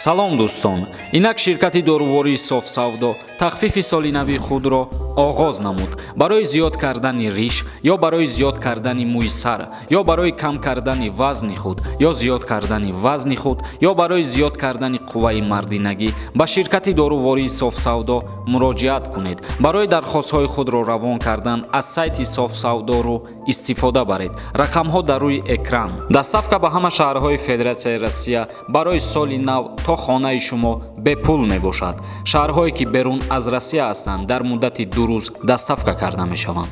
салом дӯстон, инак ширкати дорувори софсавдо тахфифи солинавии худро оғоз намуд. Барои зиёд кардани риш ё барои зиёд кардани мӯи сар ё барои кам кардани вазни худ ё зиёд кардани вазни худ ё барои зиёд кардани қувваи мардинагӣ ба ширкати дорувори софсавдо муроҷиат кунед. Барои дархостҳои худро равон кардан аз сайти софсавдоро истифода баред. Рақамҳо дар рӯи экран. Доставка ба ҳама шаҳрҳои Федератсияи Россия барои соли нав то хонаи шумо бепул мебошад. Шаҳрҳое ки берун аз Россия ҳастанд дар муддати 2 рӯз доставка карда мешаванд.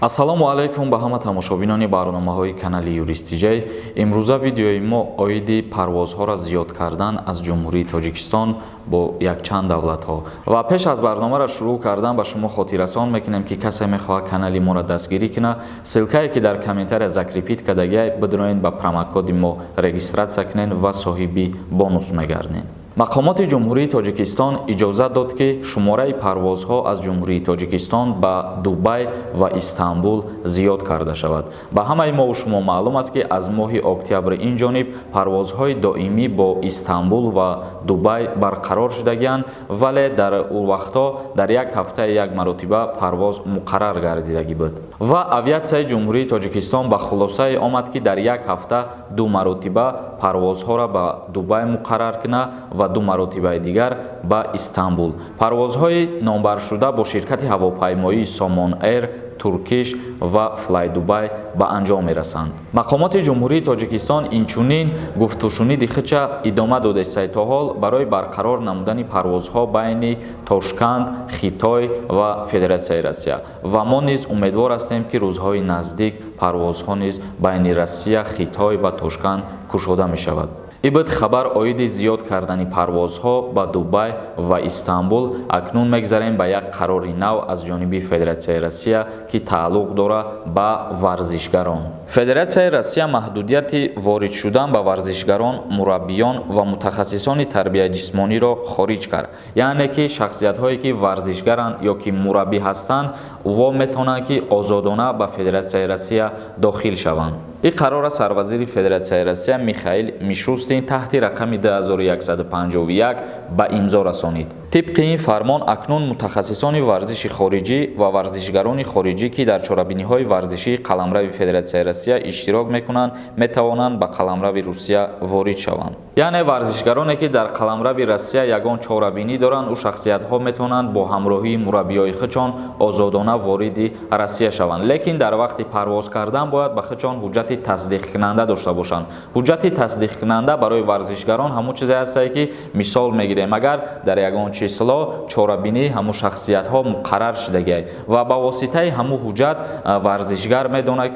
ассалому алайкум ба ҳама тамошобинони барномаҳои канали Юристиҷей. Имрӯза видеои мо оиди парвозҳоро зиёд кардан аз Ҷумҳурии Тоҷикистон бо якчанд давлатҳо. Ва пеш аз барномаро шурӯъ кардан ба шумо хотиррасон мекунем ки касе мехоҳад канали моро дастгирӣ кунад, ссилкае ки дар комментария закрепит кардагиай бидроен ба промокоди мо регистратсия кунен ва соҳиби бонус мегарден. мақомоти ҷумҳурии Тоҷикистон иҷозат дод ки шумораи парвозҳо аз ҷумҳурии Тоҷикистон ба Дубай ва Истанбул зиёд карда шавад. Ба ҳамаи мо шумо маълум аст ки аз моҳи октябр инҷониб парвозҳои доимӣ бо Истанбул ва Дубай барқарор шудагианд, вале дар ӯ вақтҳо дар як ҳафтаи як маротиба парвоз муқаррар гардидагӣ буд. Ва авиатсияи ҷумҳурии Тоҷикистон ба хулосае омад ки дар як ҳафта 2 маротиба парвозҳоро ба Дубай муқаррар кунад ва 2 маротибаи дигар ба Истанбул. Парвозҳои номбаршуда бо ширкати ҳавопаймоии Somon Air, Turkish ва Fly Dubai ба анҷом мерасанд. Мақомоти ҷумҳурии Тоҷикистон инчунин гуфтушуниди хича идома додааст то ҳол барои барқарор намудани парвозҳо байни Тошканд, Хитой ва Федератсияи Россия. Ва мо низ умедвор ҳастем ки рӯзҳои наздик парвозҳо низ байни Россия, Хитой ва Тошканд кушода мешавад. ибд хабар оиди зиёд кардани парвозҳо ба Дубай ва Истанбул. Акнун мегзарем ба як қарори нав аз ҷониби Федератсияи Россия ки тааллуқ дорад ба варзишгарон. Федератсияи Россия маҳдудияти ворид шудан ба варзишгарон, мураббиён ва мутахассисони тарбияи ҷисмониро хориҷ кард. Яъне ки шахсиятҳое ки варзишгаранд ё ки мураббӣ ҳастанд, во метавонанд ки озодона ба Федератсияи Россия дохил шаванд. این قرار سروزیر فدراسیای روسیه میخائیل میشوستین تحت رقم 2151 به امضا رسانید. طبق این فرمان اکنون متخصصان ورزش خارجی و ورزشگران خارجی که در چهاربینی‌های ورزشی قلمرو فدراسیای روسیه اشتراک میکنند میتوانند به قلمرو روسیه وارد شوند. یعنی ورزشگرانی که در قلمرو روسیه یگان چهاربینی دارند او شخصیت‌ها میتوانند با همراهی مربیای خودشان آزادانه وارد روسیه شوند. لیکن در وقت پرواز کردن باید به خودشان حجت تصدیق کننده داشته باشند. حجت تصدیق کننده برای ورزشگران همون چیزی است که مثال میگیریم اگر در یگان چیسلا چهاربینی همون شخصیت ها مقرر شده و با واسطه همون حجت ورزشگر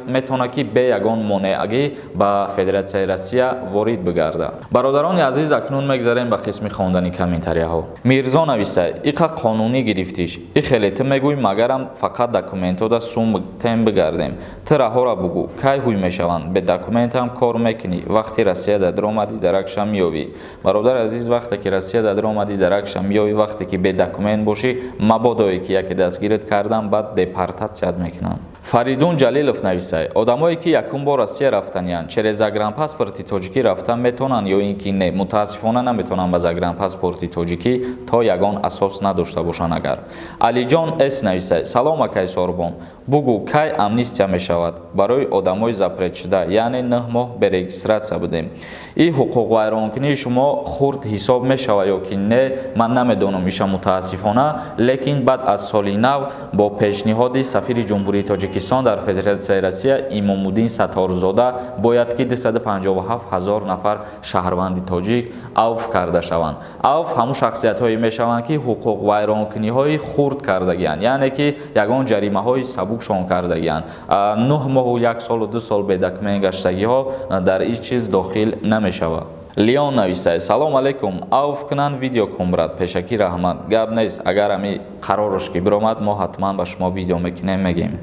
میتونه که به یگان مانعی به فدراسیای روسیه وارد بگرده. برادران عزیز اکنون میگذاریم به قسم خواندن کامنتاری ها. میرزا نویسه ایقا قانونی گرفتیش ای خیلیت میگوی مگرم فقط دکومنت ها دا سوم تیم بگردیم تره ها را بگو کی هوی میشوند به دکومنت هم کار میکنی وقتی روسیه در آمدی درکش میوی. برادر عزیز وقتی که روسیه در آمدی درکش میوی وقتی که به دکومنت باشی مبادایی که یک دستگیرت کردن بعد دپارتاسیات میکنن. فریدون جلیلوف نویسه آدمایی که یکم با روسیه رفتنیان چرا زاگرام پاسپورتی تاجیکی رفتن میتونن یا اینکه نه متاسفانه نمیتونن با زاگرام پاسپورتی تاجیکی تا یگان اساس نداشته باشن. اگر علی جان اس نویسه سلام اکای سوربون بگو کی امنیستیا میشود برای آدمای زاپرت شده یعنی 9 ماه به رجیستراسیون بدیم. این حقوق ویرانکنی شما خرد حساب میشود یا که نه من نمیدونم میشه متاسفانه لیکن بعد از سال نو با پیشنهاد سفیر جمهوری تاجیکستان در فدراسیای روسیه امامالدین ستارزاده باید که 257,000 نفر شهروند تاجیک عفو کرده شوند. عفو همون شخصیت هایی میشوند که حقوق ویرانکنی های خرد کرده گیان یعنی که یگان جریمه های سبک شان کرده گیان 9 ماه و 1 سال و 2 سال به دکمه گشتگی ها در این چیز داخل نمیشود. لیون نویسه سلام علیکم عفو کنن ویدیو کمرد پشکی رحمت گپ نیست اگر همی قرارش که برآمد ما حتما به شما ویدیو میکنیم میگیم.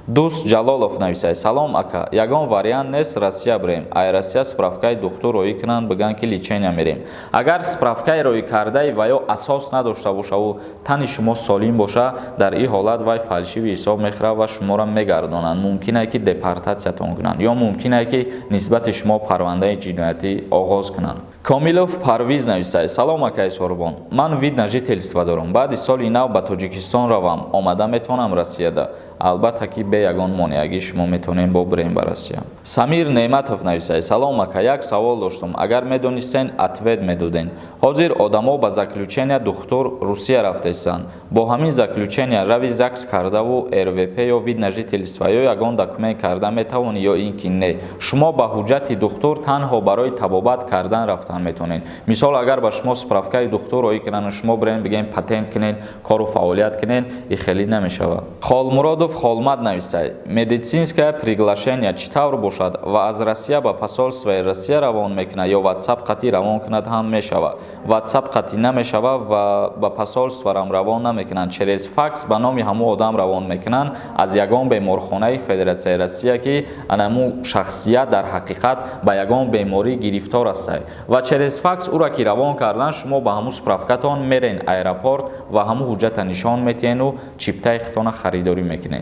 Дус Ҷалолов нависад: салом ака, ягон вариант нест Россия бирем. Ай Россия справкаи духтур роӣ кунанд, бигӯянд ки лечения мерем. Агар справкаи роӣ кардаи ва ё асос надошта бошаву тани шумо солим боша, дар ин ҳолат вай фалшиви ҳисоб мехӯрад ва шуморо мегардонанд. Мумкин аст ки депортатсиятон кунанд ё мумкин аст ки нисбати шумо парвандаи ҷиноятӣ оғоз кунанд. Комилов Парвиз нависад: салом акаи Сорбон, ман вид на жительство дорам. Баъди соли нав ба Тоҷикистон равам, омада метавонам Россияда. Албатта ки бе ягон монеагӣ шумо метавонем бо бирем ба Россия. Самир Неъматов нависад: салом ака, як савол доштам. Агар медонистен, ответ медоден. Ҳозир одамо ба заключения духтур Русия рафтаистанд. Бо ҳамин заключения рави ЗАГС кардаву РВП ё вид на жительство ё ягон документ карда метавонӣ ё ин ки не. Шумо ба ҳуҷҷати духтур танҳо барои табобат кардан рафтан метавонед. Мисол агар ба шумо справкаи духтур роӣ кунанд, шумо бирен бигем патент кунед, кору фаъолият кунед, и хеле намешавад. Холмуродов Холмад нависад: медицинское приглашение чӣ тавр бошад ва аз Россия ба посольствои Россия равон мекунад ё WhatsApp қатӣ равон кунад ҳам мешавад. WhatsApp қатӣ намешавад ва ба посольстварам равон намекунанд. Через факс ба номи ҳамун одам равон мекунанд аз ягон беморхонаи Федератсияи Россия ки анаму шахсият дар ҳақиқат ба ягон беморӣ гирифтор астад. Ва через факс ура ки равон кардан, шумо ба ҳамун справкатон мерен аэропорт ва ҳамун ҳуҷҷата нишон метиҳену чиптаи хитона харидорӣ мекунед.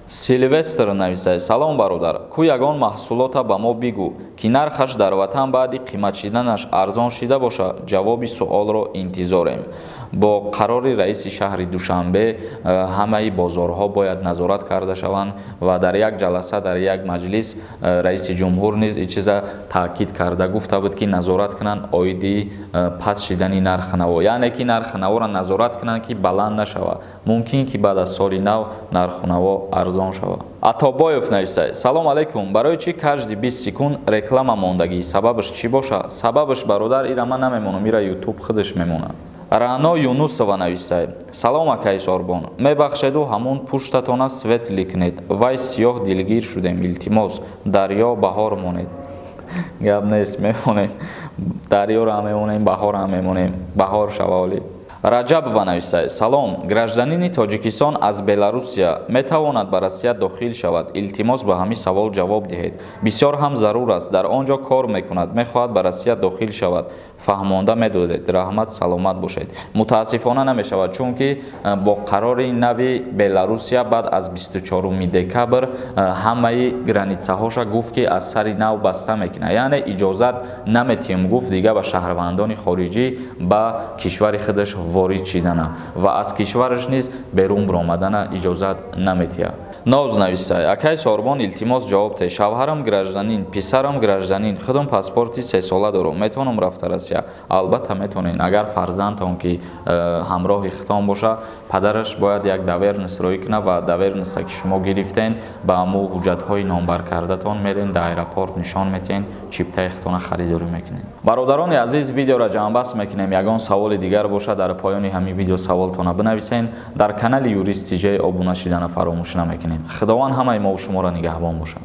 Силвестр нависад: салом бародар, ку ягон маҳсулота ба мо бигӯ ки нархаш дар ватан баъди қимат шиданаш арзон шида боша. Ҷавоби суолро интизорем. Бо қарори раиси шаҳри Душанбе ҳамаи бозорҳо бояд назорат карда шаванд ва дар як ҷаласа дар як маҷлис раиси ҷумҳур низ ин чиза таъкид карда гуфта буд ки назорат кунанд оиди паст шидани нархи наво, яъне ки нархи наворо назорат кунанд ки баланд нашавад. Мумкин ки баъд аз соли нав нархи наво арзон шавад. Атобоев нависад: салом алейкум, барои чӣ кажди 20 секунд реклама мондагӣ? Сабабаш чӣ боша? Сабабаш бародар ира ман намемонам, ира ютуб худаш мемонад. Раъно Юнусова нависад: салом акаи Сорбон, мебахшеду ҳамун пуштатона свет ликнед. Вай сиёҳ дилгир шудем, илтимос дарё баҳор монед. Гап нест, мемонем. Дарёро ҳам мемонем, баҳор ҳам мемонем. Баҳор шава оли. Раҷабова нависад: салом, гражданини Тоҷикистон аз Беларусия метавонад ба Россия дохил шавад? Илтимос ба ҳамин савол ҷавоб диҳед. Бисёр ҳам зарур аст, дар он ҷо кор мекунад, мехоҳад ба Россия дохил шавад. Фаҳмонда медодед. Раҳмат, саломат бошед. Мутаассифона намешавад, чунки бо қарори нави Беларусия баъд аз 24 декабр ҳамаи границаҳоша гуфт ки аз сари нав баста мекунад. Яъне иҷозат наметиҳем гуфт дига ба шаҳрвандони хориҷӣ ба кишвари худаш ворид шидана ва аз кишвараш низ берун биромадана иҷозат наметиҳад. Ноз нависад: акаи Сорбон, илтимос ҷавоб теҳ. Шавҳарам гражданин, писарам гражданин, худам паспорти 3 сола дорам. Метавонам рафта Россия? Албатта метавонед. Агар фарзандтон ки ҳамроҳи хитон боша, падараш бояд як давернис роӣ кунад ва даверниса ки шумо гирифтен ба ҳамун ҳуҷҷатҳои номбар кардатон мерен, дар аэропорт нишон метиҳен, чиптаи хитона харидорӣ мекунед. Бародарони азиз, видеоро ҷамъбаст мекунем. Ягон саволи дигар боша, дар поёни ҳамин видео саволтона бинависен. Дар канали Юрист TJ обуна шидана фаромӯш намекунед. Худованд ҳамаи мо ва шуморо нигаҳбон бошад.